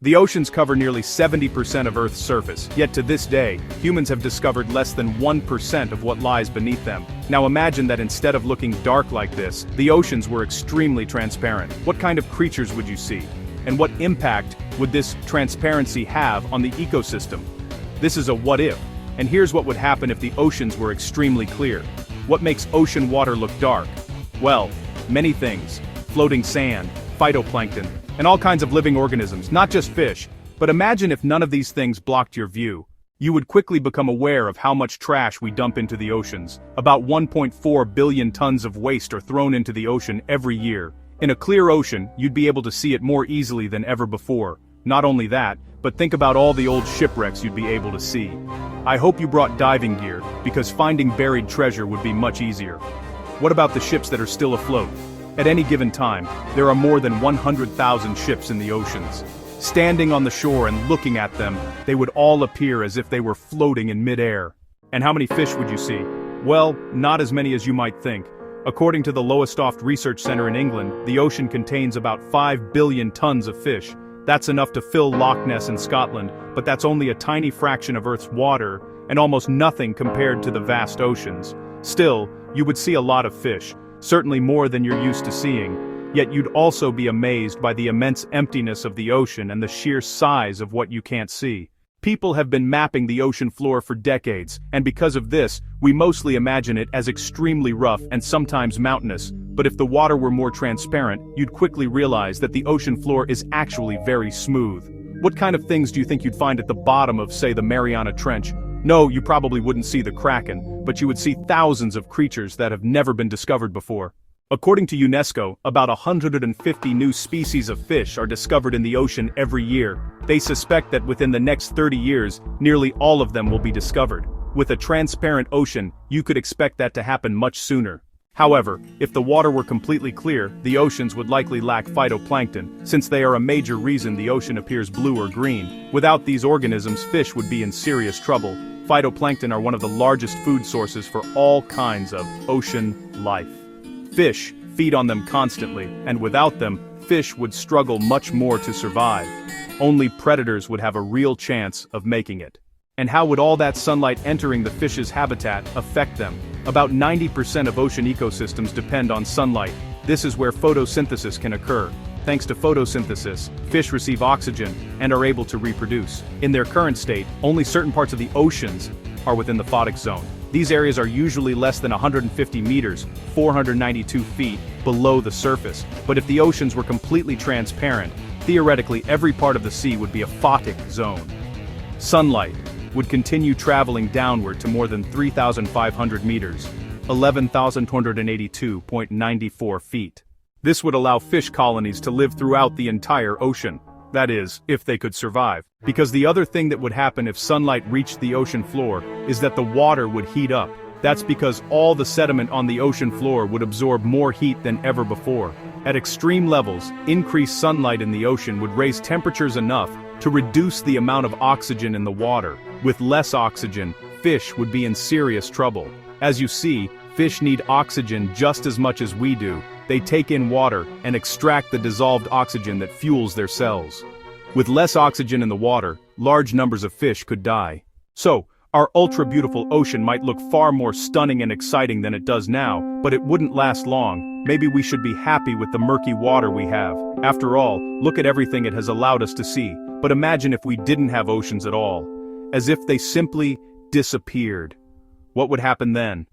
The oceans cover nearly 70% of Earth's surface, yet to this day, humans have discovered less than 1% of what lies beneath them. Now imagine that instead of looking dark like this, the oceans were extremely transparent. What kind of creatures would you see? And what impact would this transparency have on the ecosystem? This is a what if, and here's what would happen if the oceans were extremely clear. What makes ocean water look dark? Well, many things. Floating sand, phytoplankton, and all kinds of living organisms, not just fish. But imagine if none of these things blocked your view. You would quickly become aware of how much trash we dump into the oceans. About 1.4 billion tons of waste are thrown into the ocean every year. In a clear ocean, you'd be able to see it more easily than ever before. Not only that, but think about all the old shipwrecks you'd be able to see. I hope you brought diving gear, because finding buried treasure would be much easier. What about the ships that are still afloat? At any given time, there are more than 100,000 ships in the oceans. Standing on the shore and looking at them, they would all appear as if they were floating in midair. And how many fish would you see? Well, not as many as you might think. According to the Lowestoft Research Center in England, the ocean contains about 5 billion tons of fish. That's enough to fill Loch Ness in Scotland, but that's only a tiny fraction of Earth's water, and almost nothing compared to the vast oceans. Still, you would see a lot of fish. Certainly more than you're used to seeing, yet you'd also be amazed by the immense emptiness of the ocean and the sheer size of what you can't see. People have been mapping the ocean floor for decades, and because of this, we mostly imagine it as extremely rough and sometimes mountainous, but if the water were more transparent, you'd quickly realize that the ocean floor is actually very smooth. What kind of things do you think you'd find at the bottom of, say, the Mariana Trench? No, you probably wouldn't see the Kraken, but you would see thousands of creatures that have never been discovered before. According to UNESCO, about 150 new species of fish are discovered in the ocean every year. They suspect that within the next 30 years, nearly all of them will be discovered. With a transparent ocean, you could expect that to happen much sooner. However, if the water were completely clear, the oceans would likely lack phytoplankton, since they are a major reason the ocean appears blue or green. Without these organisms, fish would be in serious trouble. Phytoplankton are one of the largest food sources for all kinds of ocean life. Fish feed on them constantly, and without them, fish would struggle much more to survive. Only predators would have a real chance of making it. And how would all that sunlight entering the fish's habitat affect them? About 90% of ocean ecosystems depend on sunlight. This is where photosynthesis can occur. Thanks to photosynthesis, fish receive oxygen and are able to reproduce. In their current state, only certain parts of the oceans are within the Photic zone. These areas are usually less than 150 meters, 492 feet, below the surface. But if the oceans were completely transparent, theoretically every part of the sea would be a Photic zone. Sunlight would continue traveling downward to more than 3,500 meters, 11,282.94 feet. This would allow fish colonies to live throughout the entire ocean. That is, if they could survive. Because the other thing that would happen if sunlight reached the ocean floor is that the water would heat up. That's because all the sediment on the ocean floor would absorb more heat than ever before. At extreme levels, increased sunlight in the ocean would raise temperatures enough to reduce the amount of oxygen in the water. With less oxygen, fish would be in serious trouble. As you see, fish need oxygen just as much as we do. They take in water and extract the dissolved oxygen that fuels their cells. With less oxygen in the water, large numbers of fish could die. So, our ultra-beautiful ocean might look far more stunning and exciting than it does now, but it wouldn't last long. Maybe we should be happy with the murky water we have. After all, look at everything it has allowed us to see. But imagine if we didn't have oceans at all. As if they simply disappeared. What would happen then?